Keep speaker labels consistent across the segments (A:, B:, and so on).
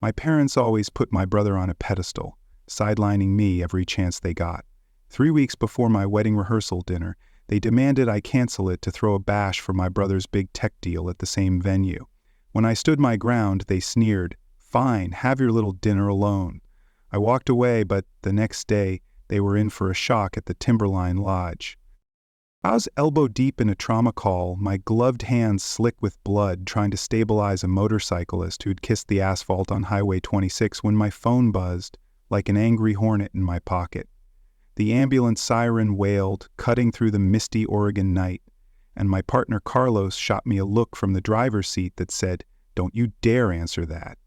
A: My parents always put my brother on a pedestal, sidelining me every chance they got. 3 weeks before my wedding rehearsal dinner, they demanded I cancel it to throw a bash for my brother's big tech deal at the same venue. When I stood my ground, they sneered, "Fine, have your little dinner alone." I walked away, but the next day, they were in for a shock at the Timberline Lodge. I was elbow deep in a trauma call, my gloved hands slick with blood, trying to stabilize a motorcyclist who'd kissed the asphalt on Highway 26 when my phone buzzed, like an angry hornet in my pocket. The ambulance siren wailed, cutting through the misty Oregon night, and my partner Carlos shot me a look from the driver's seat that said, "Don't you dare answer that."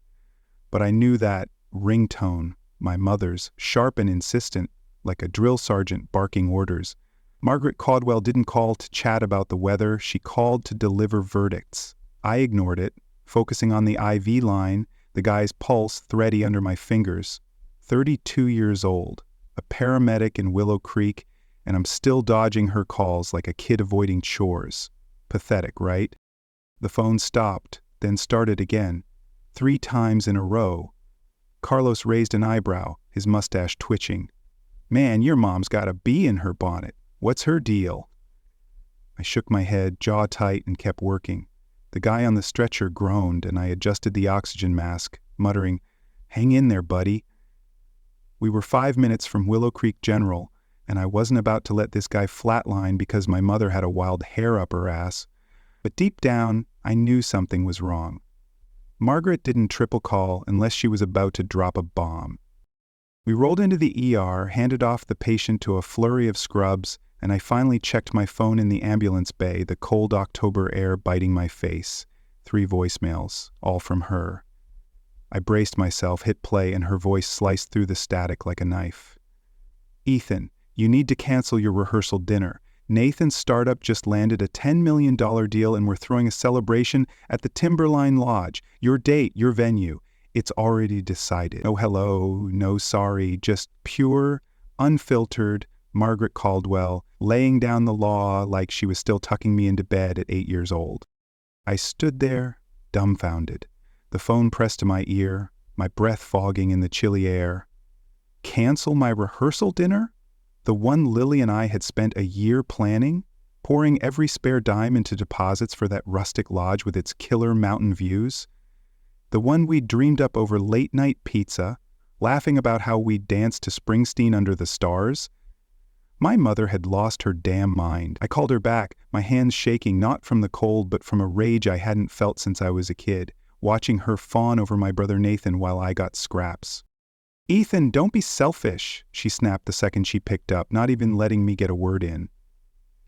A: But I knew that ringtone, my mother's, sharp and insistent, like a drill sergeant barking orders. Margaret Caldwell didn't call to chat about the weather, she called to deliver verdicts. I ignored it, focusing on the IV line, the guy's pulse thready under my fingers. 32 years old, a paramedic in Willow Creek, and I'm still dodging her calls like a kid avoiding chores. Pathetic, right? The phone stopped, then started again, 3 times in a row. Carlos raised an eyebrow, his mustache twitching. "Man, your mom's got a bee in her bonnet. What's her deal?" I shook my head, jaw tight, and kept working. The guy on the stretcher groaned, and I adjusted the oxygen mask, muttering, "Hang in there, buddy." We were 5 minutes from Willow Creek General, and I wasn't about to let this guy flatline because my mother had a wild hair up her ass. But deep down, I knew something was wrong. Margaret didn't triple call unless she was about to drop a bomb. We rolled into the ER, handed off the patient to a flurry of scrubs, and I finally checked my phone in the ambulance bay, the cold October air biting my face. 3 voicemails, all from her. I braced myself, hit play, and her voice sliced through the static like a knife. "Ethan, you need to cancel your rehearsal dinner. Nathan's startup just landed a $10 million deal and we're throwing a celebration at the Timberline Lodge. Your date, your venue. It's already decided. No hello, no sorry, just pure, unfiltered Margaret Caldwell, laying down the law like she was still tucking me into bed at 8 years old." I stood there, dumbfounded, the phone pressed to my ear, my breath fogging in the chilly air. Cancel my rehearsal dinner? The one Lily and I had spent a year planning, pouring every spare dime into deposits for that rustic lodge with its killer mountain views? The one we'd dreamed up over late-night pizza, laughing about how we'd danced to Springsteen under the stars? My mother had lost her damn mind. I called her back, my hands shaking not from the cold but from a rage I hadn't felt since I was a kid, watching her fawn over my brother Nathan while I got scraps. "Ethan, don't be selfish," she snapped the second she picked up, not even letting me get a word in.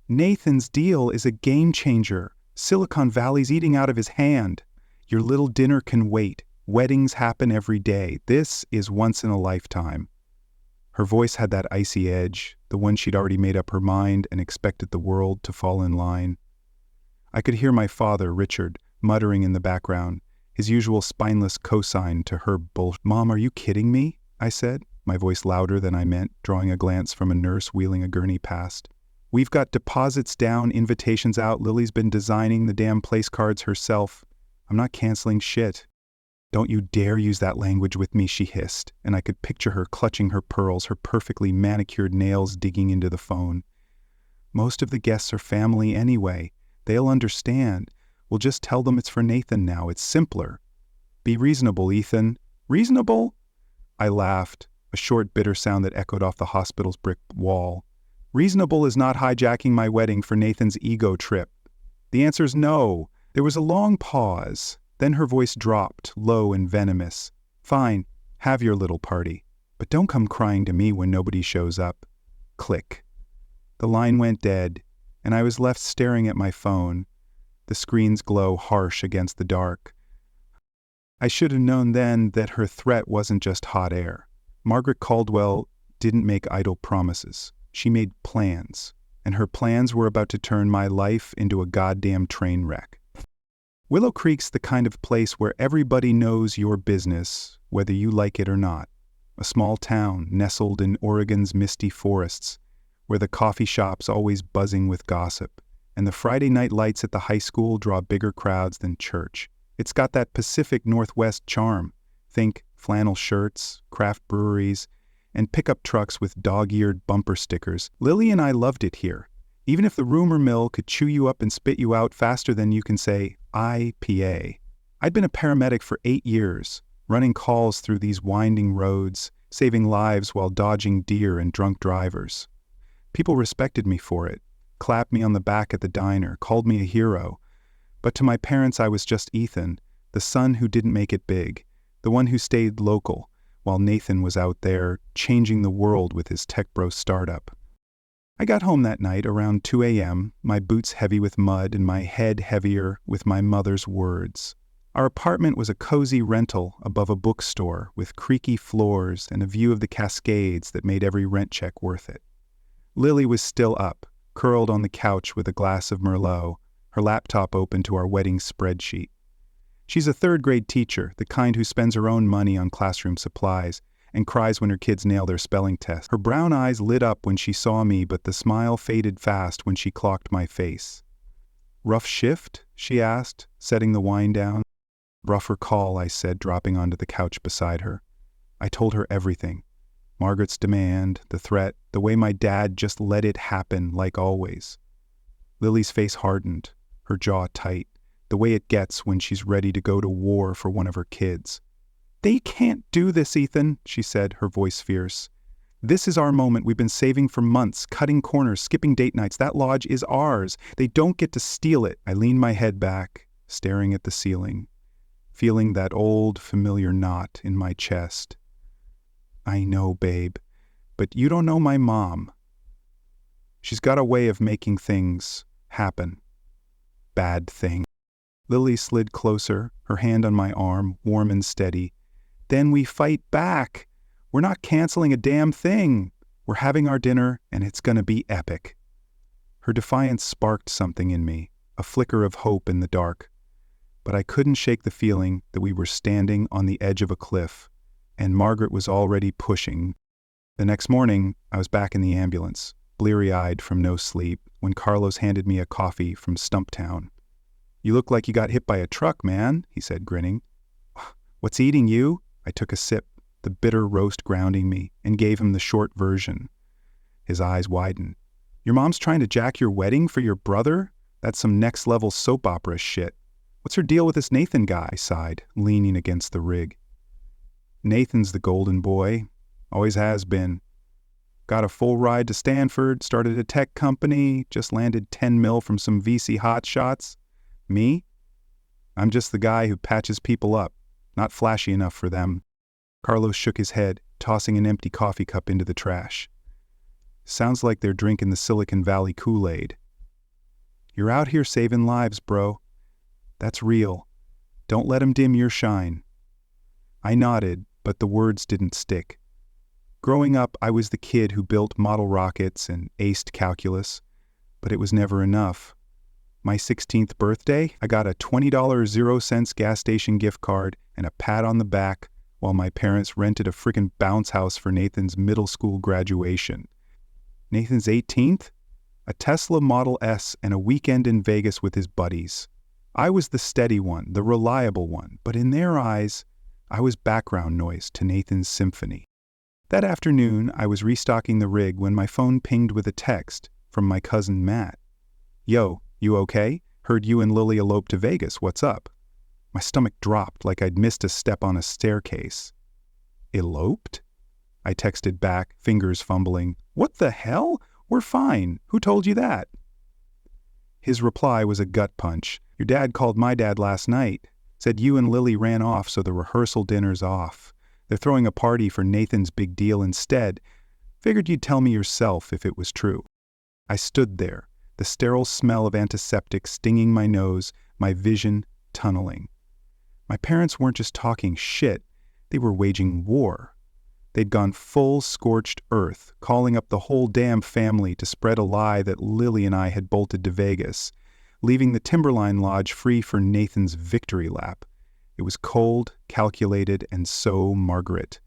A: "Nathan's deal is a game changer. Silicon Valley's eating out of his hand. Your little dinner can wait. Weddings happen every day. This is once in a lifetime." Her voice had that icy edge, the one she'd already made up her mind and expected the world to fall in line. I could hear my father, Richard, muttering in the background, his usual spineless cosign to her bullshit. "Mom, are you kidding me?" I said, my voice louder than I meant, drawing a glance from a nurse wheeling a gurney past. "We've got deposits down, invitations out, Lily's been designing the damn place cards herself. I'm not canceling shit." "Don't you dare use that language with me," she hissed, and I could picture her clutching her pearls, her perfectly manicured nails digging into the phone. "Most of the guests are family anyway. They'll understand. We'll just tell them it's for Nathan now. It's simpler." "Be reasonable, Ethan." "Reasonable?" I laughed, a short, bitter sound that echoed off the hospital's brick wall. "Reasonable is not hijacking my wedding for Nathan's ego trip." "The answer's no." There was a long pause. Then her voice dropped, low and venomous. "Fine, have your little party. But don't come crying to me when nobody shows up." Click. The line went dead, and I was left staring at my phone, the screen's glow harsh against the dark. I should have known then that her threat wasn't just hot air. Margaret Caldwell didn't make idle promises. She made plans, and her plans were about to turn my life into a goddamn train wreck. Willow Creek's the kind of place where everybody knows your business, whether you like it or not. A small town nestled in Oregon's misty forests, where the coffee shop's always buzzing with gossip, and the Friday night lights at the high school draw bigger crowds than church. It's got that Pacific Northwest charm. Think flannel shirts, craft breweries, and pickup trucks with dog-eared bumper stickers. Lily and I loved it here. Even if the rumor mill could chew you up and spit you out faster than you can say IPA. I'd been a paramedic for 8 years, running calls through these winding roads, saving lives while dodging deer and drunk drivers. People respected me for it, clapped me on the back at the diner, called me a hero. But to my parents I was just Ethan, the son who didn't make it big, the one who stayed local, while Nathan was out there changing the world with his tech bro startup. I got home that night around 2 a.m., my boots heavy with mud and my head heavier with my mother's words. Our apartment was a cozy rental above a bookstore with creaky floors and a view of the Cascades that made every rent check worth it. Lily was still up, curled on the couch with a glass of Merlot, her laptop open to our wedding spreadsheet. She's a third-grade teacher, the kind who spends her own money on classroom supplies and cries when her kids nail their spelling test. Her brown eyes lit up when she saw me, but the smile faded fast when she clocked my face. "Rough shift?" she asked, setting the wine down. "Rougher call," I said, dropping onto the couch beside her. I told her everything. Margaret's demand, the threat, the way my dad just let it happen like always. Lily's face hardened, her jaw tight, the way it gets when she's ready to go to war for one of her kids. "They can't do this, Ethan," she said, her voice fierce. "This is our moment. We've been saving for months, cutting corners, skipping date nights. That lodge is ours. They don't get to steal it." I leaned my head back, staring at the ceiling, feeling that old, familiar knot in my chest. "I know, babe, but you don't know my mom. She's got a way of making things happen. Bad things." Lily slid closer, her hand on my arm, warm and steady. "Then we fight back. We're not canceling a damn thing. We're having our dinner, and it's gonna be epic." Her defiance sparked something in me, a flicker of hope in the dark. But I couldn't shake the feeling that we were standing on the edge of a cliff, and Margaret was already pushing. The next morning, I was back in the ambulance, bleary-eyed from no sleep, when Carlos handed me a coffee from Stumptown. "You look like you got hit by a truck, man," he said, grinning. "What's eating you?" I took a sip, the bitter roast grounding me, and gave him the short version. His eyes widened. "Your mom's trying to jack your wedding for your brother? That's some next-level soap opera shit. What's her deal with this Nathan guy?" I sighed, leaning against the rig. "Nathan's the golden boy. Always has been. Got a full ride to Stanford, started a tech company, just landed 10 mil from some VC hotshots. Me? I'm just the guy who patches people up. Not flashy enough for them." Carlos shook his head, tossing an empty coffee cup into the trash. "Sounds like they're drinking the Silicon Valley Kool-Aid." "You're out here saving lives, bro. That's real. Don't let 'em dim your shine." I nodded, but the words didn't stick. Growing up, I was the kid who built model rockets and aced calculus, but it was never enough. My 16th birthday, I got a $20 0-cents gas station gift card and a pat on the back while my parents rented a frickin' bounce house for Nathan's middle school graduation. Nathan's 18th? A Tesla Model S and a weekend in Vegas with his buddies. I was the steady one, the reliable one, but in their eyes, I was background noise to Nathan's symphony. That afternoon, I was restocking the rig when my phone pinged with a text from my cousin Matt. "Yo, you okay? Heard you and Lily eloped to Vegas. What's up?" My stomach dropped like I'd missed a step on a staircase. "Eloped?" I texted back, fingers fumbling. "What the hell? We're fine. Who told you that?" His reply was a gut punch. "Your dad called my dad last night. Said you and Lily ran off, so the rehearsal dinner's off. They're throwing a party for Nathan's big deal instead. Figured you'd tell me yourself if it was true." I stood there, the sterile smell of antiseptic stinging my nose, my vision tunneling. My parents weren't just talking shit, they were waging war. They'd gone full scorched earth, calling up the whole damn family to spread a lie that Lily and I had bolted to Vegas, leaving the Timberline Lodge free for Nathan's victory lap. It was cold, calculated, and so Margaret.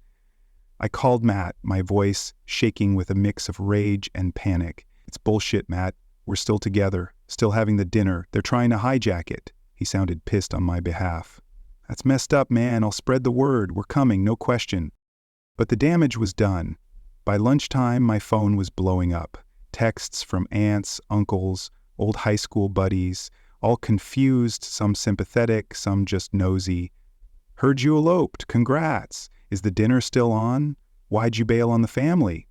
A: I called Matt, my voice shaking with a mix of rage and panic. "It's bullshit, Matt. We're still together, still having the dinner. They're trying to hijack it." He sounded pissed on my behalf. That's messed up, man. I'll spread the word. We're coming, no question. But the damage was done. By lunchtime, my phone was blowing up. Texts from aunts, uncles, old high school buddies, all confused, some sympathetic, some just nosy. Heard you eloped. Congrats. Is the dinner still on? Why'd you bail on the family?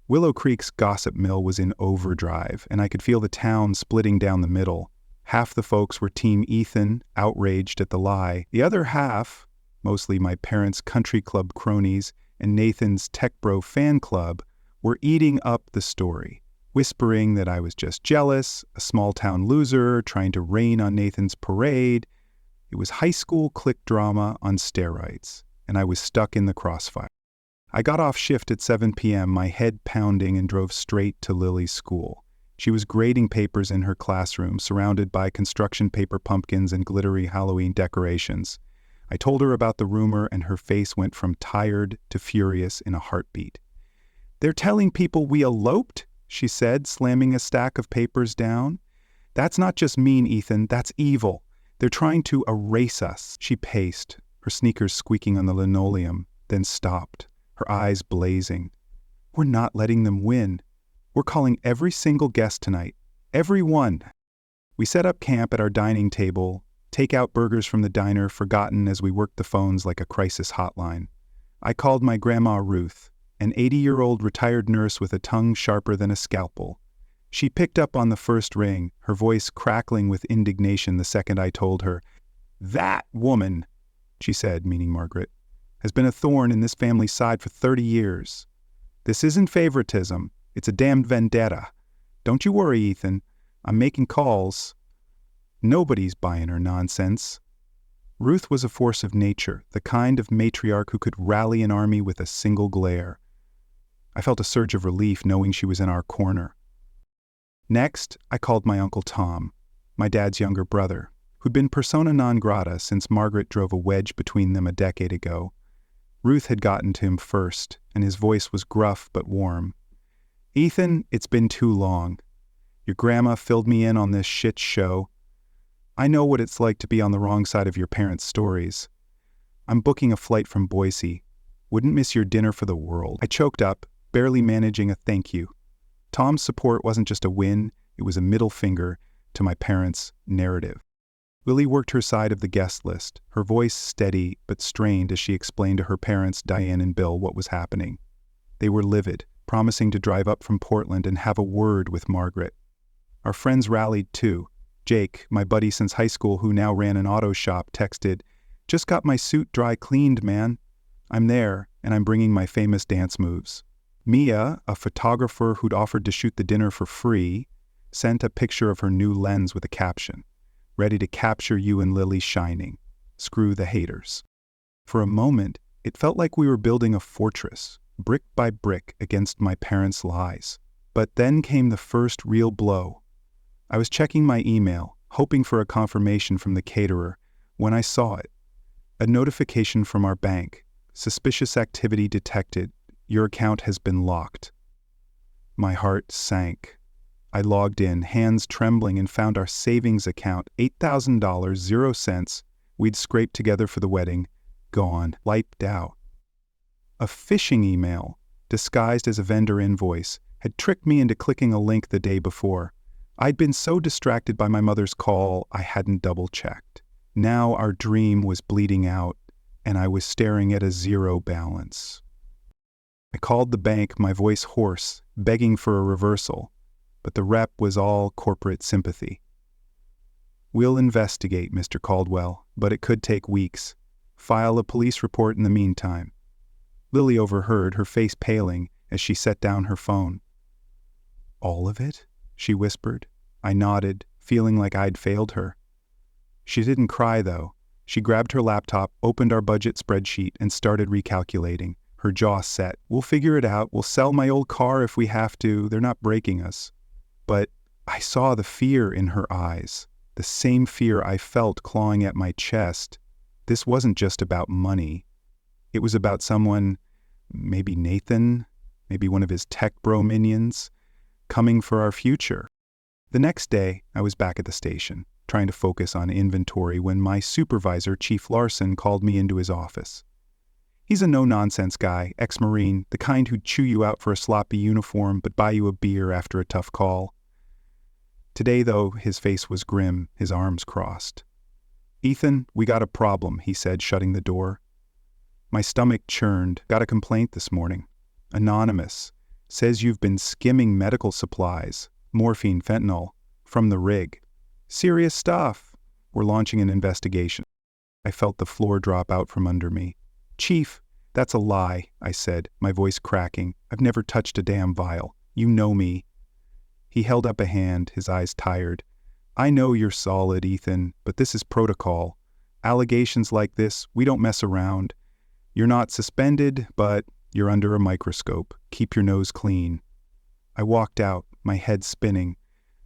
A: Willow Creek's gossip mill was in overdrive, and I could feel the town splitting down the middle. Half the folks were Team Ethan, outraged at the lie. The other half, mostly my parents' country club cronies and Nathan's Tech Bro fan club, were eating up the story, whispering that I was just jealous, a small-town loser trying to rain on Nathan's parade. It was high school clique drama on steroids, and I was stuck in the crossfire. I got off shift at 7 p.m., my head pounding, and drove straight to Lily's school. She was grading papers in her classroom, surrounded by construction paper pumpkins and glittery Halloween decorations. I told her about the rumor, and her face went from tired to furious in a heartbeat. "They're telling people we eloped?" she said, slamming a stack of papers down. "That's not just mean, Ethan, that's evil. They're trying to erase us." She paced, her sneakers squeaking on the linoleum, then stopped, her eyes blazing. "We're not letting them win. We're calling every single guest tonight. Every one." We set up camp at our dining table, take-out burgers from the diner forgotten as we worked the phones like a crisis hotline. I called my grandma Ruth, an 80-year-old retired nurse with a tongue sharper than a scalpel. She picked up on the first ring, her voice crackling with indignation the second I told her. "That woman," she said, meaning Margaret, "has been a thorn in this family's side for 30 years. This isn't favoritism. It's a damned vendetta. Don't you worry, Ethan. I'm making calls. Nobody's buying her nonsense." Ruth was a force of nature, the kind of matriarch who could rally an army with a single glare. I felt a surge of relief knowing she was in our corner. Next, I called my Uncle Tom, my dad's younger brother, who'd been persona non grata since Margaret drove a wedge between them a decade ago. Ruth had gotten to him first, and his voice was gruff but warm. "Ethan, it's been too long. Your grandma filled me in on this shit show. I know what it's like to be on the wrong side of your parents' stories. I'm booking a flight from Boise. Wouldn't miss your dinner for the world." I choked up, barely managing a thank you. Tom's support wasn't just a win, it was a middle finger to my parents' narrative. Lily worked her side of the guest list, her voice steady but strained as she explained to her parents, Diane and Bill, what was happening. They were livid, promising to drive up from Portland and have a word with Margaret. Our friends rallied too. Jake, my buddy since high school who now ran an auto shop, texted, "Just got my suit dry cleaned, man. I'm there, and I'm bringing my famous dance moves." Mia, a photographer who'd offered to shoot the dinner for free, sent a picture of her new lens with a caption, "Ready to capture you and Lily shining. Screw the haters." For a moment, it felt like we were building a fortress, brick by brick, against my parents' lies. But then came the first real blow. I was checking my email, hoping for a confirmation from the caterer, when I saw it. A notification from our bank. "Suspicious activity detected. Your account has been locked." My heart sank. I logged in, hands trembling, and found our savings account, $8,000, 0 cents, we'd scraped together for the wedding, gone, wiped out. A phishing email, disguised as a vendor invoice, had tricked me into clicking a link the day before. I'd been so distracted by my mother's call, I hadn't double-checked. Now our dream was bleeding out, and I was staring at a zero balance. I called the bank, my voice hoarse, begging for a reversal, but the rep was all corporate sympathy. "We'll investigate, Mr. Caldwell, but it could take weeks. File a police report in the meantime." Lily overheard, her face paling, as she set down her phone. "All of it?" she whispered. I nodded, feeling like I'd failed her. She didn't cry, though. She grabbed her laptop, opened our budget spreadsheet, and started recalculating, her jaw set. "We'll figure it out. We'll sell my old car if we have to. They're not breaking us." But I saw the fear in her eyes, the same fear I felt clawing at my chest. This wasn't just about money. It was about someone, maybe Nathan, maybe one of his tech bro minions, coming for our future. The next day, I was back at the station. trying to focus on inventory when my supervisor, Chief Larson, called me into his office. He's a no-nonsense guy, ex-Marine, the kind who'd chew you out for a sloppy uniform but buy you a beer after a tough call. Today, though, his face was grim, his arms crossed. "Ethan, we got a problem," he said, shutting the door. My stomach churned. "Got a complaint this morning. Anonymous. Says you've been skimming medical supplies, morphine, fentanyl, from the rig. Serious stuff. We're launching an investigation." I felt the floor drop out from under me. "Chief, that's a lie," I said, my voice cracking. "I've never touched a damn vial. You know me." He held up a hand, his eyes tired. "I know you're solid, Ethan, but this is protocol. Allegations like this, we don't mess around. You're not suspended, but you're under a microscope. Keep your nose clean." I walked out, my head spinning,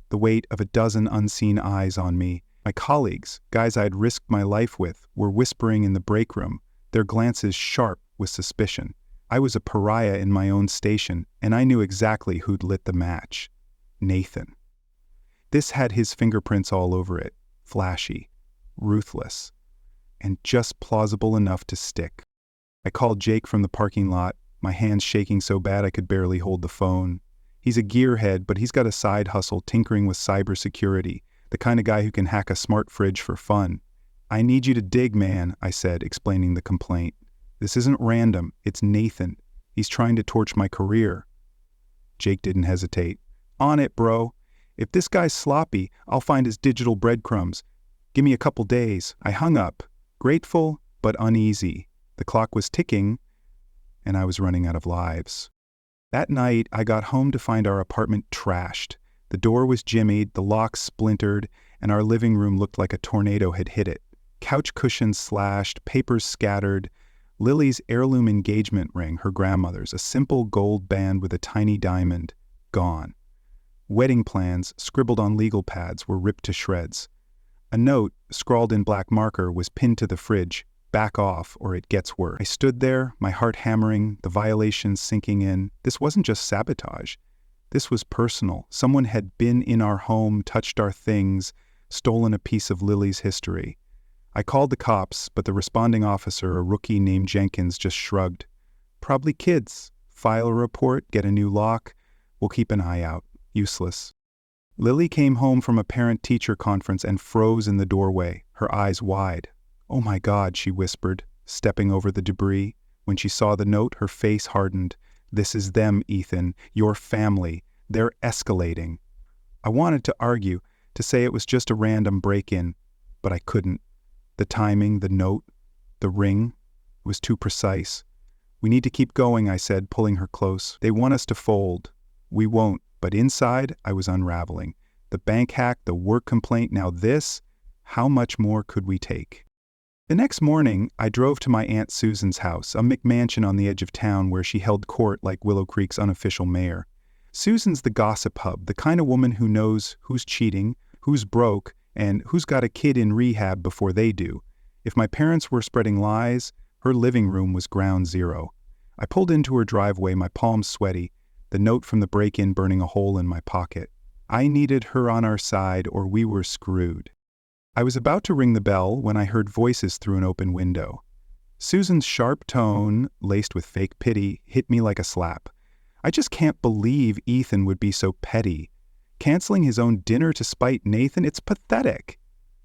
A: the weight of a dozen unseen eyes on me. My colleagues, guys I'd risked my life with, were whispering in the break room, their glances sharp with suspicion. I was a pariah in my own station, and I knew exactly who'd lit the match. Nathan. This had his fingerprints all over it, flashy, ruthless, and just plausible enough to stick. I called Jake from the parking lot, my hands shaking so bad I could barely hold the phone. He's a gearhead, but he's got a side hustle tinkering with cybersecurity, the kind of guy who can hack a smart fridge for fun. "I need you to dig, man," I said, explaining the complaint. "This isn't random, it's Nathan. He's trying to torch my career." Jake didn't hesitate. "On it, bro. If this guy's sloppy, I'll find his digital breadcrumbs. Give me a couple days." I hung up, grateful but uneasy. The clock was ticking, and I was running out of lives. That night, I got home to find our apartment trashed. The door was jimmied, the locks splintered, and our living room looked like a tornado had hit it. Couch cushions slashed, papers scattered, Lily's heirloom engagement ring, her grandmother's, a simple gold band with a tiny diamond, gone. Wedding plans, scribbled on legal pads, were ripped to shreds. A note, scrawled in black marker, was pinned to the fridge. "Back off, or it gets worse." I stood there, my heart hammering, the violations sinking in. This wasn't just sabotage. This was personal. Someone had been in our home, touched our things, stolen a piece of Lily's history. I called the cops, but the responding officer, a rookie named Jenkins, just shrugged. "Probably kids. File a report, get a new lock. We'll keep an eye out." Useless. Lily came home from a parent-teacher conference and froze in the doorway, her eyes wide. "Oh my God," she whispered, stepping over the debris. When she saw the note, her face hardened. "This is them, Ethan. Your family. They're escalating." I wanted to argue, to say it was just a random break-in, but I couldn't. The timing, the note, the ring, it was too precise. "We need to keep going," I said, pulling her close. "They want us to fold. We won't." But inside, I was unraveling. The bank hack, the work complaint, now this. How much more could we take? The next morning, I drove to my Aunt Susan's house, a McMansion on the edge of town where she held court like Willow Creek's unofficial mayor. Susan's the gossip hub, the kind of woman who knows who's cheating, who's broke, and who's got a kid in rehab before they do. If my parents were spreading lies, her living room was ground zero. I pulled into her driveway, my palms sweaty, the note from the break-in burning a hole in my pocket. I needed her on our side or we were screwed. I was about to ring the bell when I heard voices through an open window. Susan's sharp tone, laced with fake pity, hit me like a slap. "I just can't believe Ethan would be so petty. Canceling his own dinner to spite Nathan, it's pathetic."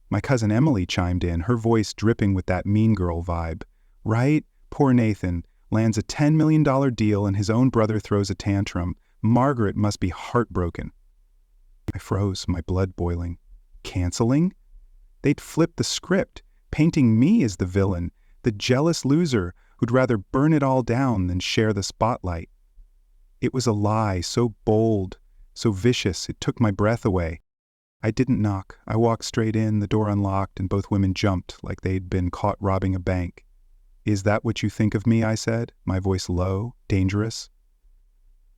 A: My cousin Emily chimed in, her voice dripping with that mean girl vibe. "Right? Poor Nathan. Lands a $10 million deal and his own brother throws a tantrum. Margaret must be heartbroken." I froze, my blood boiling. Canceling? They'd flipped the script, painting me as the villain, the jealous loser who'd rather burn it all down than share the spotlight. It was a lie, so bold, so vicious, it took my breath away. I didn't knock. I walked straight in, the door unlocked, and both women jumped like they'd been caught robbing a bank. "Is that what you think of me?" I said, my voice low, dangerous.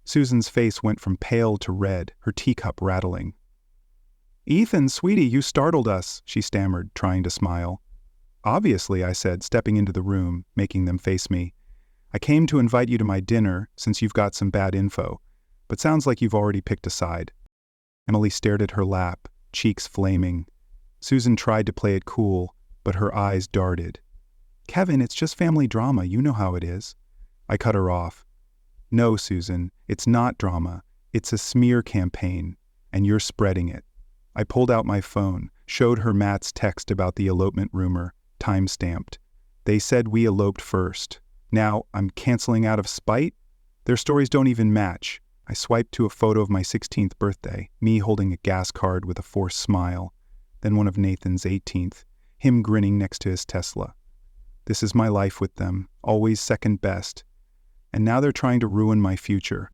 A: Susan's face went from pale to red, her teacup rattling. "Ethan, sweetie, you startled us," she stammered, trying to smile. "Obviously," I said, stepping into the room, making them face me. "I came to invite you to my dinner, since you've got some bad info, but sounds like you've already picked a side." Emily stared at her lap, cheeks flaming. Susan tried to play it cool, but her eyes darted. "Kevin, it's just family drama, you know how it is." I cut her off. "No, Susan, it's not drama. It's a smear campaign, and you're spreading it." I pulled out my phone, showed her Matt's text about the elopement rumor, time-stamped. "They said we eloped first. Now I'm canceling out of spite? Their stories don't even match." I swiped to a photo of my 16th birthday, me holding a gas card with a forced smile, then one of Nathan's 18th, him grinning next to his Tesla. This is my life with them, always second best. And now they're trying to ruin my future.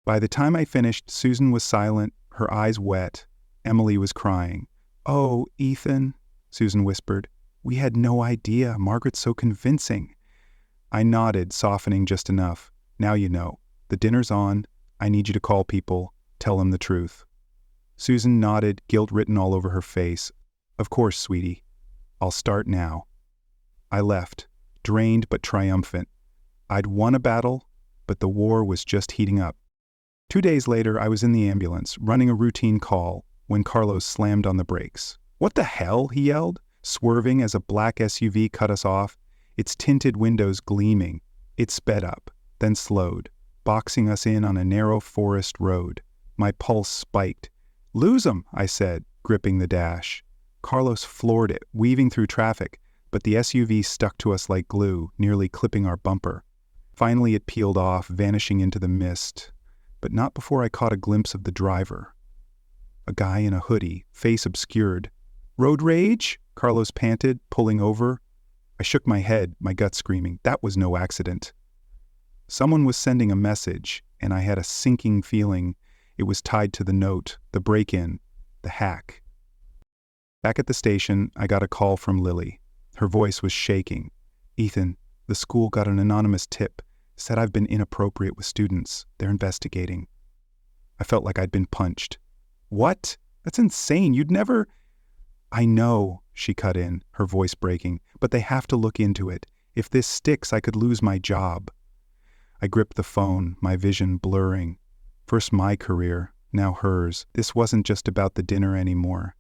A: By the time I finished, Susan was silent, her eyes wet. Emily was crying. "Oh, Ethan," Susan whispered. "We had no idea. Margaret's so convincing." I nodded, softening just enough. "Now you know. The dinner's on. I need you to call people. Tell them the truth." Susan nodded, guilt written all over her face. "Of course, sweetie. I'll start now." I left, drained but triumphant. I'd won a battle, but the war was just heating up. 2 days later, I was in the ambulance, running a routine call, when Carlos slammed on the brakes. "What the hell?" he yelled, swerving as a black SUV cut us off, its tinted windows gleaming. It sped up, then slowed, boxing us in on a narrow forest road. My pulse spiked. "Lose 'em," I said, gripping the dash. Carlos floored it, weaving through traffic, but the SUV stuck to us like glue, nearly clipping our bumper. Finally it peeled off, vanishing into the mist, but not before I caught a glimpse of the driver. A guy in a hoodie, face obscured. "Road rage?" Carlos panted, pulling over. I shook my head, my gut screaming, that was no accident. Someone was sending a message, and I had a sinking feeling it was tied to the note, the break-in, the hack. Back at the station, I got a call from Lily. Her voice was shaking. "Ethan, the school got an anonymous tip, said I've been inappropriate with students. They're investigating." I felt like I'd been punched. "What? That's insane. You'd never—" "I know," she cut in, her voice breaking, "but they have to look into it. If this sticks, I could lose my job." I gripped the phone, my vision blurring. First my career, now hers. This wasn't just about the dinner anymore.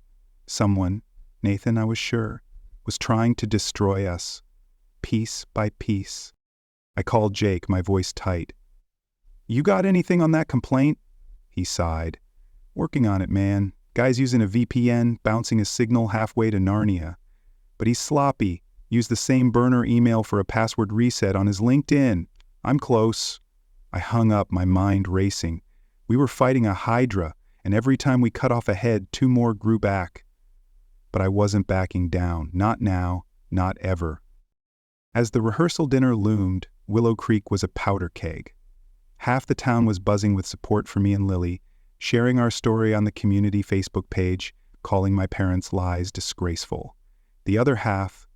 A: Someone, Nathan I was sure, was trying to destroy us, piece by piece. I called Jake, my voice tight. "You got anything on that complaint?" He sighed. "Working on it, man. Guy's using a VPN, bouncing a signal halfway to Narnia. But he's sloppy. Used the same burner email for a password reset on his LinkedIn. I'm close." I hung up, my mind racing. We were fighting a hydra, and every time we cut off a head, 2 more grew back. But I wasn't backing down. Not now, not ever. As the rehearsal dinner loomed, Willow Creek was a powder keg. Half the town was buzzing with support for me and Lily, sharing our story on the community Facebook page, calling my parents' lies disgraceful. The other half,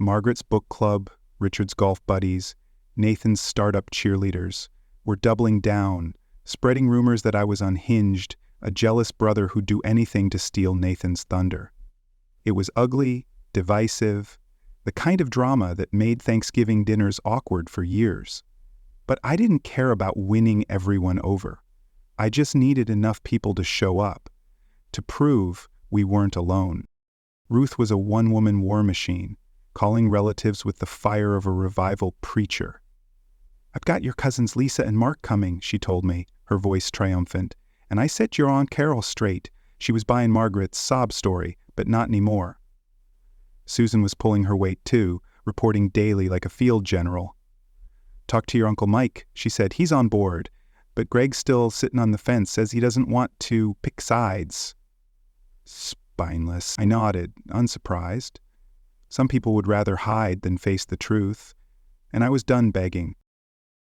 A: Margaret's book club, Richard's golf buddies, Nathan's startup cheerleaders, were doubling down, spreading rumors that I was unhinged, a jealous brother who'd do anything to steal Nathan's thunder. It was ugly, divisive, the kind of drama that made Thanksgiving dinners awkward for years. But I didn't care about winning everyone over. I just needed enough people to show up, to prove we weren't alone. Ruth was a one-woman war machine, calling relatives with the fire of a revival preacher. "I've got your cousins Lisa and Mark coming," she told me, her voice triumphant. "And I set your Aunt Carol straight. She was buying Margaret's sob story, but not anymore." Susan was pulling her weight too, reporting daily like a field general. "Talk to your Uncle Mike," she said. "He's on board. But Greg's still sitting on the fence, says he doesn't want to pick sides." Spineless. I nodded, unsurprised. Some people would rather hide than face the truth, and I was done begging.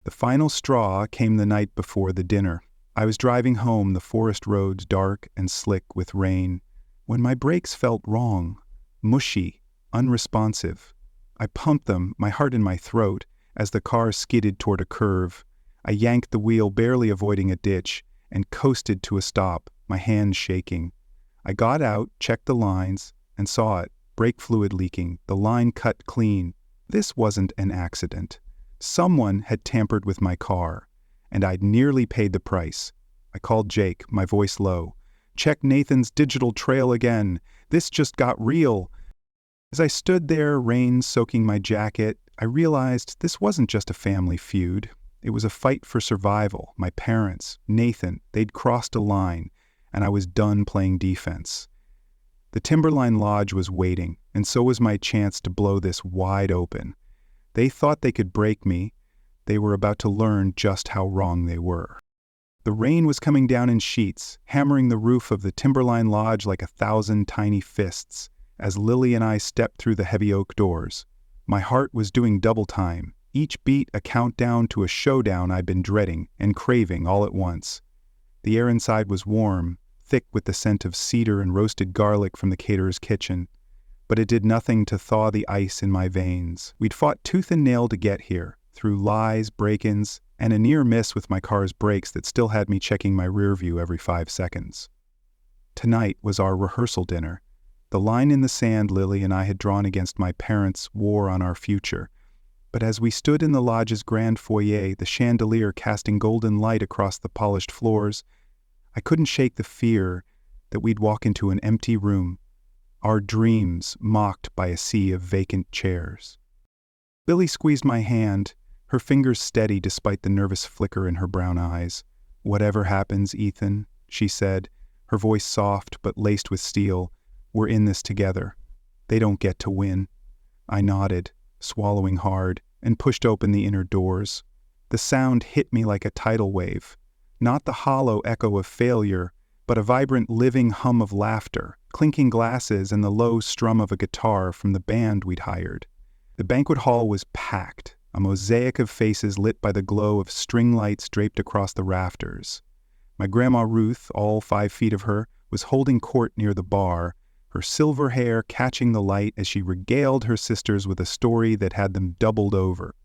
A: The final straw came the night before the dinner. I was driving home, the forest roads dark and slick with rain, when my brakes felt wrong, mushy, unresponsive. I pumped them, my heart in my throat, as the car skidded toward a curve. I yanked the wheel, barely avoiding a ditch, and coasted to a stop, my hands shaking. I got out, checked the lines, and saw it, brake fluid leaking, the line cut clean. This wasn't an accident. Someone had tampered with my car, and I'd nearly paid the price. I called Jake, my voice low. Check Nathan's digital trail again. This just got real. As I stood there, rain soaking my jacket, I realized this wasn't just a family feud. It was a fight for survival. My parents, Nathan, they'd crossed a line, and I was done playing defense. The Timberline Lodge was waiting, and so was my chance to blow this wide open. They thought they could break me. They were about to learn just how wrong they were. The rain was coming down in sheets, hammering the roof of the Timberline Lodge like 1,000 tiny fists, as Lily and I stepped through the heavy oak doors. My heart was doing double time, each beat a countdown to a showdown I'd been dreading and craving all at once. The air inside was warm, thick with the scent of cedar and roasted garlic from the caterer's kitchen, but it did nothing to thaw the ice in my veins. We'd fought tooth and nail to get here, through lies, break-ins, and a near miss with my car's brakes that still had me checking my rear view every 5 seconds. Tonight was our rehearsal dinner. The line in the sand Lily and I had drawn against my parents' war on our future. But as we stood in the lodge's grand foyer, the chandelier casting golden light across the polished floors, I couldn't shake the fear that we'd walk into an empty room, our dreams mocked by a sea of vacant chairs. Lily squeezed my hand, her fingers steady despite the nervous flicker in her brown eyes. "Whatever happens, Ethan," she said, her voice soft but laced with steel, "we're in this together. They don't get to win." I nodded, swallowing hard, and pushed open the inner doors. The sound hit me like a tidal wave. Not the hollow echo of failure, but a vibrant living hum of laughter, clinking glasses and the low strum of a guitar from the band we'd hired. The banquet hall was packed, a mosaic of faces lit by the glow of string lights draped across the rafters. My Grandma Ruth, all 5 feet of her, was holding court near the bar, her silver hair catching the light as she regaled her sisters with a story that had them doubled over.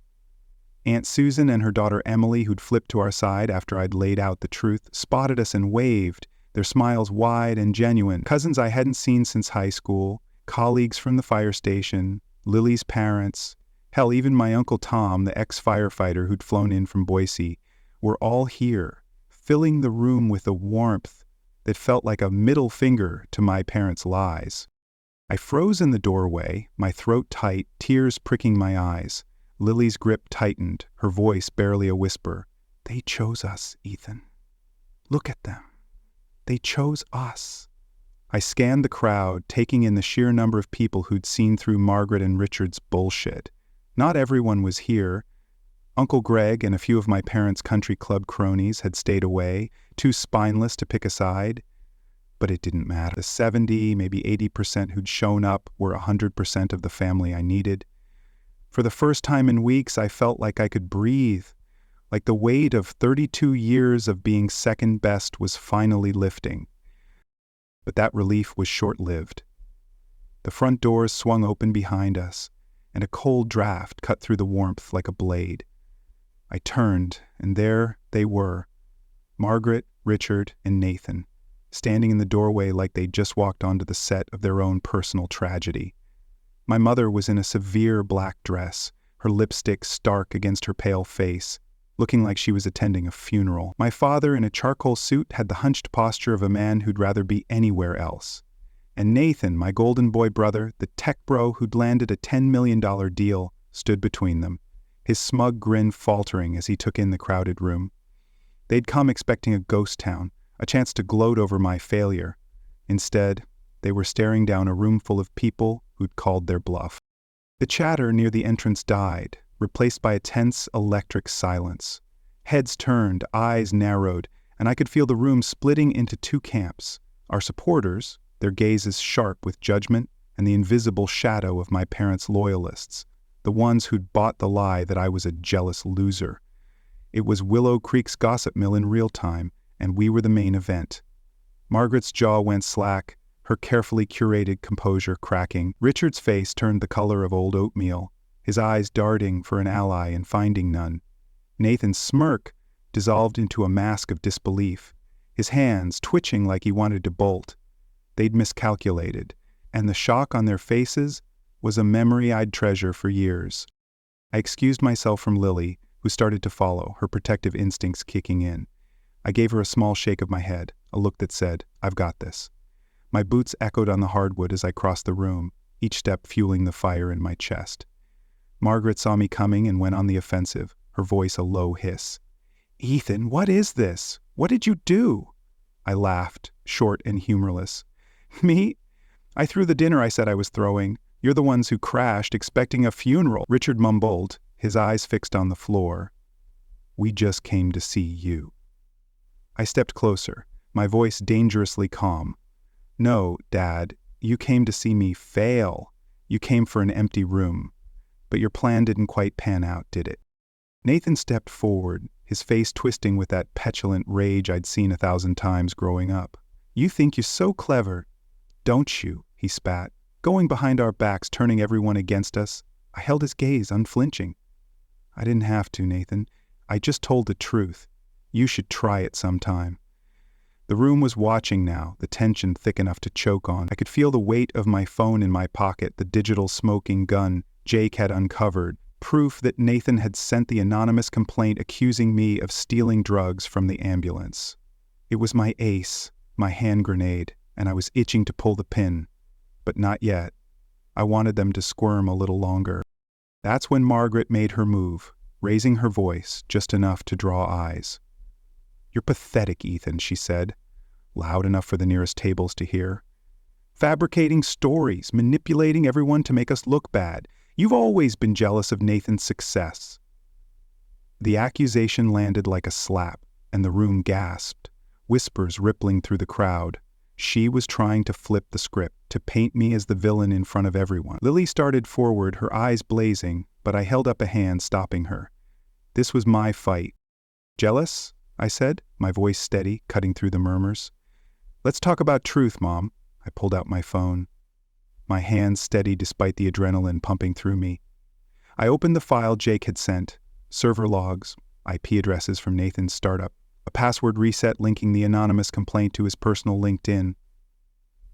A: Aunt Susan and her daughter Emily, who'd flipped to our side after I'd laid out the truth, spotted us and waved, their smiles wide and genuine. Cousins I hadn't seen since high school, colleagues from the fire station, Lily's parents, hell, even my Uncle Tom, the ex-firefighter who'd flown in from Boise, were all here, filling the room with a warmth that felt like a middle finger to my parents' lies. I froze in the doorway, my throat tight, tears pricking my eyes. Lily's grip tightened, her voice barely a whisper. "They chose us, Ethan. Look at them. They chose us." I scanned the crowd, taking in the sheer number of people who'd seen through Margaret and Richard's bullshit. Not everyone was here. Uncle Greg and a few of my parents' country club cronies had stayed away, too spineless to pick a side. But it didn't matter. The 70, maybe 80% who'd shown up were 100% of the family I needed. For the first time in weeks, I felt like I could breathe, like the weight of 32 years of being second best was finally lifting. But that relief was short-lived. The front doors swung open behind us, and a cold draft cut through the warmth like a blade. I turned, and there they were, Margaret, Richard, and Nathan, standing in the doorway like they'd just walked onto the set of their own personal tragedy. My mother was in a severe black dress, her lipstick stark against her pale face, looking like she was attending a funeral. My father, in a charcoal suit, had the hunched posture of a man who'd rather be anywhere else. And Nathan, my golden boy brother, the tech bro who'd landed a $10 million deal, stood between them, his smug grin faltering as he took in the crowded room. They'd come expecting a ghost town, a chance to gloat over my failure. Instead, they were staring down a room full of people who'd called their bluff. The chatter near the entrance died, replaced by a tense electric silence. Heads turned, eyes narrowed, and I could feel the room splitting into 2 camps, our supporters, their gazes sharp with judgment, and the invisible shadow of my parents' loyalists, the ones who'd bought the lie that I was a jealous loser. It was Willow Creek's gossip mill in real time, and we were the main event. Margaret's jaw went slack, her carefully curated composure cracking. Richard's face turned the color of old oatmeal, his eyes darting for an ally and finding none. Nathan's smirk dissolved into a mask of disbelief, his hands twitching like he wanted to bolt. They'd miscalculated, and the shock on their faces was a memory I'd treasure for years. I excused myself from Lily, who started to follow, her protective instincts kicking in. I gave her a small shake of my head, a look that said, "I've got this." My boots echoed on the hardwood as I crossed the room, each step fueling the fire in my chest. Margaret saw me coming and went on the offensive, her voice a low hiss. "Ethan, what is this? What did you do?" I laughed, short and humorless. "Me? I threw the dinner I said I was throwing. You're the ones who crashed, expecting a funeral," Richard mumbled, his eyes fixed on the floor. "We just came to see you." I stepped closer, my voice dangerously calm. "No, Dad, you came to see me fail. You came for an empty room. But your plan didn't quite pan out, did it?" Nathan stepped forward, his face twisting with that petulant rage I'd seen 1,000 times growing up. "You think you're so clever, don't you?" he spat, "going behind our backs, turning everyone against us." I held his gaze, unflinching. "I didn't have to, Nathan. I just told the truth. You should try it sometime." The room was watching now, the tension thick enough to choke on. I could feel the weight of my phone in my pocket, the digital smoking gun Jake had uncovered, proof that Nathan had sent the anonymous complaint accusing me of stealing drugs from the ambulance. It was my ace, my hand grenade, and I was itching to pull the pin. But not yet. I wanted them to squirm a little longer. That's when Margaret made her move, raising her voice just enough to draw eyes. "You're pathetic, Ethan," she said, loud enough for the nearest tables to hear. "Fabricating stories, manipulating everyone to make us look bad. You've always been jealous of Nathan's success." The accusation landed like a slap, and the room gasped, whispers rippling through the crowd. She was trying to flip the script, to paint me as the villain in front of everyone. Lily started forward, her eyes blazing, but I held up a hand, stopping her. This was my fight. "Jealous?" I said, my voice steady, cutting through the murmurs. "Let's talk about truth, Mom." I pulled out my phone. My hands steady despite the adrenaline pumping through me. I opened the file Jake had sent. Server logs, IP addresses from Nathan's startup, a password reset linking the anonymous complaint to his personal LinkedIn.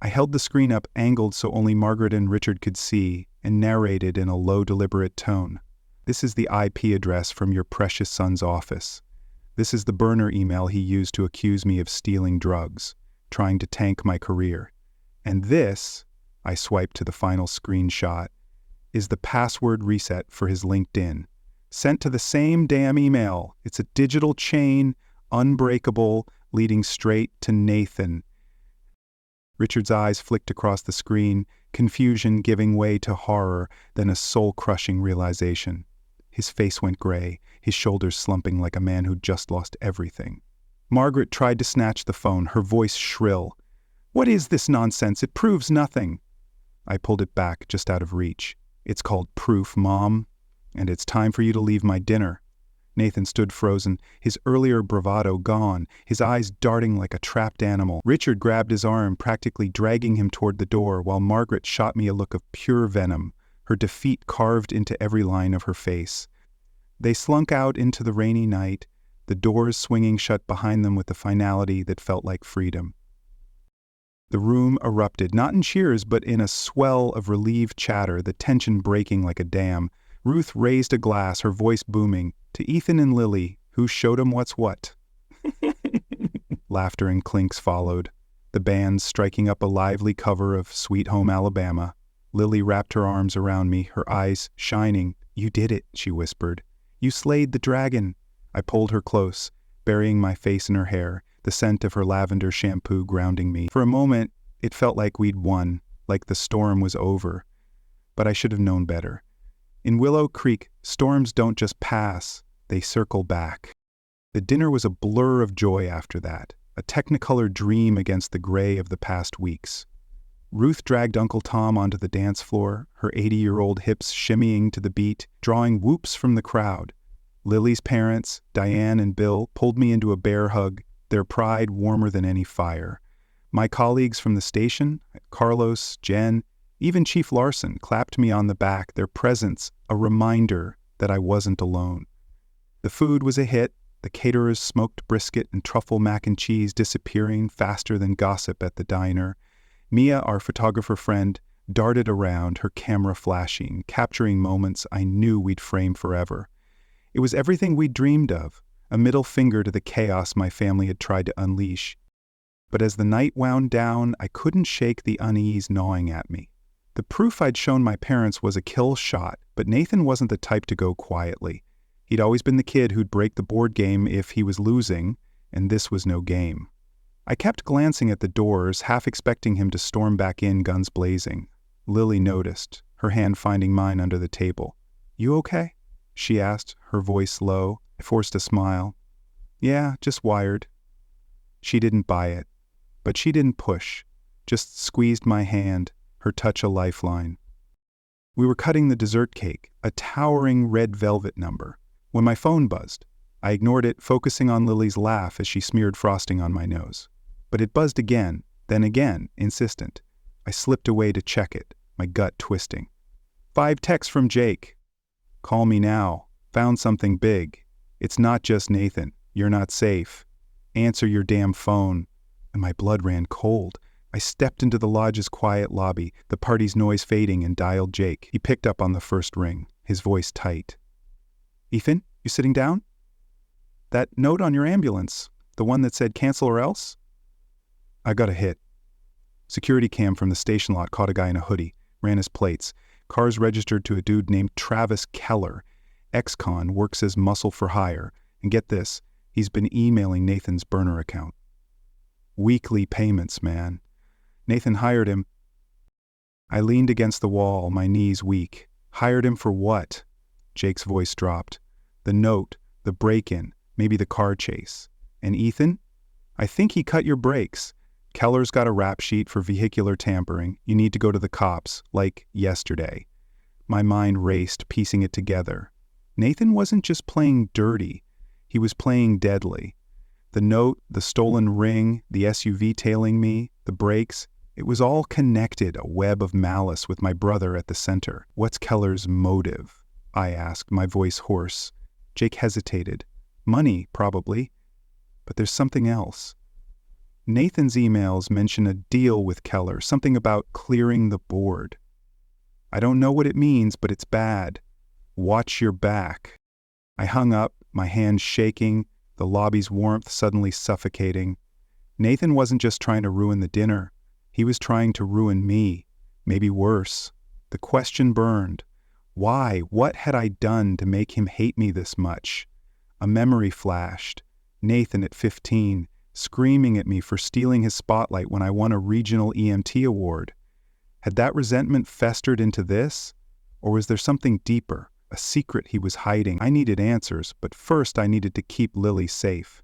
A: I held the screen up angled so only Margaret and Richard could see, and narrated in a low, deliberate tone. "This is the IP address from your precious son's office. This is the burner email he used to accuse me of stealing drugs, trying to tank my career. And this," I swiped to the final screenshot, "is the password reset for his LinkedIn. Sent to the same damn email. It's a digital chain, unbreakable, leading straight to Nathan." Richard's eyes flicked across the screen, confusion giving way to horror, then a soul-crushing realization. His face went gray, his shoulders slumping like a man who'd just lost everything. Margaret tried to snatch the phone, her voice shrill. "What is this nonsense? It proves nothing." I pulled it back, just out of reach. "It's called proof, Mom. And it's time for you to leave my dinner." Nathan stood frozen, his earlier bravado gone, his eyes darting like a trapped animal. Richard grabbed his arm, practically dragging him toward the door, while Margaret shot me a look of pure venom, her defeat carved into every line of her face. They slunk out into the rainy night, the doors swinging shut behind them with a finality that felt like freedom. The room erupted, not in cheers, but in a swell of relieved chatter, the tension breaking like a dam. Ruth raised a glass, her voice booming, to Ethan and Lily, who showed 'em what's what. Laughter and clinks followed, the band striking up a lively cover of Sweet Home Alabama. Lily wrapped her arms around me, her eyes shining. "You did it," she whispered. "You slayed the dragon." I pulled her close, burying my face in her hair, the scent of her lavender shampoo grounding me. For a moment, it felt like we'd won, like the storm was over. But I should have known better. In Willow Creek, storms don't just pass, they circle back. The dinner was a blur of joy after that, a technicolor dream against the gray of the past weeks. Ruth dragged Uncle Tom onto the dance floor, her 80-year-old hips shimmying to the beat, drawing whoops from the crowd. Lily's parents, Diane and Bill, pulled me into a bear hug, their pride warmer than any fire. My colleagues from the station, Carlos, Jen, even Chief Larson, clapped me on the back, their presence a reminder that I wasn't alone. The food was a hit, the caterer's smoked brisket and truffle mac and cheese disappearing faster than gossip at the diner. Mia, our photographer friend, darted around, her camera flashing, capturing moments I knew we'd frame forever. It was everything we'd dreamed of, a middle finger to the chaos my family had tried to unleash. But as the night wound down, I couldn't shake the unease gnawing at me. The proof I'd shown my parents was a kill shot, but Nathan wasn't the type to go quietly. He'd always been the kid who'd break the board game if he was losing, and this was no game. I kept glancing at the doors, half expecting him to storm back in, guns blazing. Lily noticed, her hand finding mine under the table. "You okay?" she asked, her voice low. I forced a smile. "Yeah, just wired." She didn't buy it, but she didn't push, just squeezed my hand, her touch a lifeline. We were cutting the dessert cake, a towering red velvet number, when my phone buzzed. I ignored it, focusing on Lily's laugh as she smeared frosting on my nose. But it buzzed again, then again, insistent. I slipped away to check it, my gut twisting. 5 texts from Jake. "Call me now. Found something big. It's not just Nathan. You're not safe. Answer your damn phone." And my blood ran cold. I stepped into the lodge's quiet lobby, the party's noise fading, and dialed Jake. He picked up on the first ring, his voice tight. "Ethan, you sitting down? That note on your ambulance, the one that said cancel or else?" I got a hit. Security cam from the station lot caught a guy in a hoodie, ran his plates. Cars registered to a dude named Travis Keller. Ex-con, works as muscle for hire. And get this, he's been emailing Nathan's burner account. Weekly payments, man. Nathan hired him. I leaned against the wall, my knees weak. Hired him for what? Jake's voice dropped. The note, the break-in, maybe the car chase. And Ethan? I think he cut your brakes. Keller's got a rap sheet for vehicular tampering. You need to go to the cops, like yesterday. My mind raced, piecing it together. Nathan wasn't just playing dirty. He was playing deadly. The note, the stolen ring, the SUV tailing me, the brakes, it was all connected, a web of malice with my brother at the center. What's Keller's motive? I asked, my voice hoarse. Jake hesitated. Money, probably. But there's something else. Nathan's emails mention a deal with Keller, something about clearing the board. I don't know what it means, but it's bad. Watch your back. I hung up, my hands shaking, the lobby's warmth suddenly suffocating. Nathan wasn't just trying to ruin the dinner. He was trying to ruin me, maybe worse. The question burned. Why? What had I done to make him hate me this much? A memory flashed. Nathan at 15, screaming at me for stealing his spotlight when I won a regional EMT award. Had that resentment festered into this? Or was there something deeper, a secret he was hiding? I needed answers, but first I needed to keep Lily safe.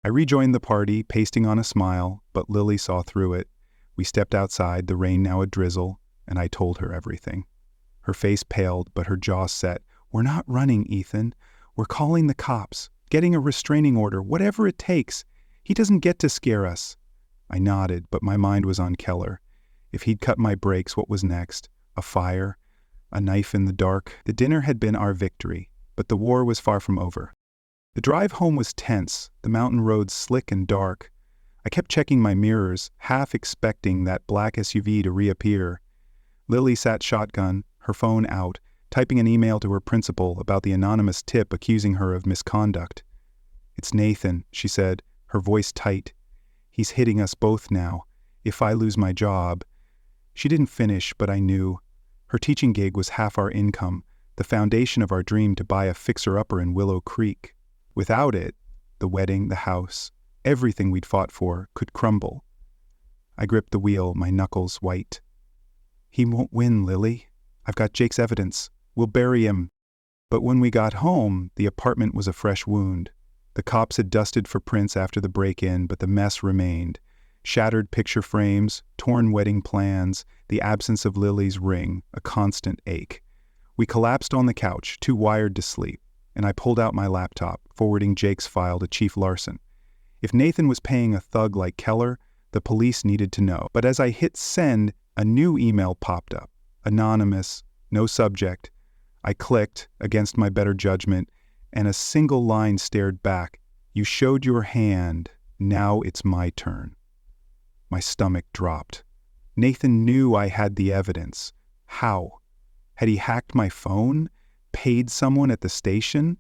A: I rejoined the party, pasting on a smile, but Lily saw through it. We stepped outside, the rain now a drizzle, and I told her everything. Her face paled, but her jaw set. We're not running, Ethan. We're calling the cops, getting a restraining order, whatever it takes. He doesn't get to scare us. I nodded, but my mind was on Keller. If he'd cut my brakes, what was next? A fire? A knife in the dark? The dinner had been our victory, but the war was far from over. The drive home was tense, the mountain roads slick and dark. I kept checking my mirrors, half expecting that black SUV to reappear. Lily sat shotgun, her phone out, typing an email to her principal about the anonymous tip accusing her of misconduct. "It's Nathan," she said, her voice tight. "He's hitting us both now. If I lose my job." She didn't finish, but I knew. Her teaching gig was half our income, the foundation of our dream to buy a fixer-upper in Willow Creek. Without it, the wedding, the house, everything we'd fought for could crumble. I gripped the wheel, my knuckles white. "He won't win, Lily. I've got Jake's evidence. We'll bury him." But when we got home, the apartment was a fresh wound. The cops had dusted for prints after the break-in, but the mess remained. Shattered picture frames, torn wedding plans, the absence of Lily's ring, a constant ache. We collapsed on the couch, too wired to sleep, and I pulled out my laptop, forwarding Jake's file to Chief Larson. If Nathan was paying a thug like Keller, the police needed to know. But as I hit send, a new email popped up. Anonymous, no subject. I clicked, against my better judgment, and a single line stared back. "You showed your hand. Now it's my turn." My stomach dropped. Nathan knew I had the evidence. How? Had he hacked my phone? Paid someone at the station?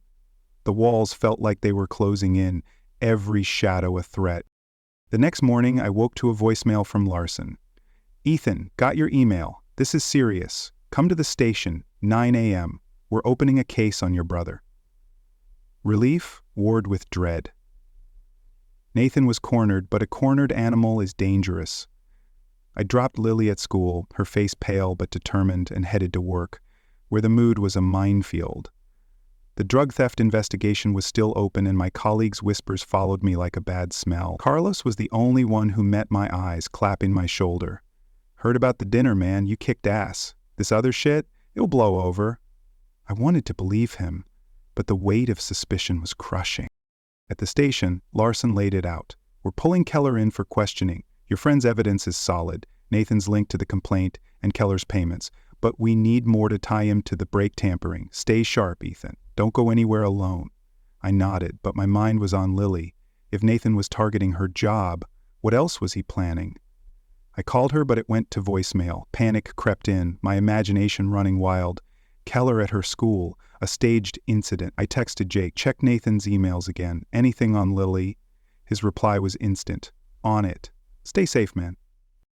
A: The walls felt like they were closing in, every shadow a threat. The next morning, I woke to a voicemail from Larson. "Ethan, got your email. This is serious. Come to the station, 9 a.m. We're opening a case on your brother." Relief warred with dread. Nathan was cornered, but a cornered animal is dangerous. I dropped Lily at school, her face pale but determined, and headed to work, where the mood was a minefield. The drug theft investigation was still open, and my colleagues' whispers followed me like a bad smell. Carlos was the only one who met my eyes, clapping my shoulder. "Heard about the dinner, man. You kicked ass. This other shit, it'll blow over." I wanted to believe him, but the weight of suspicion was crushing. At the station, Larson laid it out. "We're pulling Keller in for questioning. Your friend's evidence is solid, Nathan's link to the complaint, and Keller's payments. But we need more to tie him to the brake tampering. Stay sharp, Ethan. Don't go anywhere alone." I nodded, but my mind was on Lily. If Nathan was targeting her job, what else was he planning? I called her, but it went to voicemail. Panic crept in, my imagination running wild. Keller at her school, a staged incident. I texted Jake, "Check Nathan's emails again. Anything on Lily?" His reply was instant. "On it. Stay safe, man."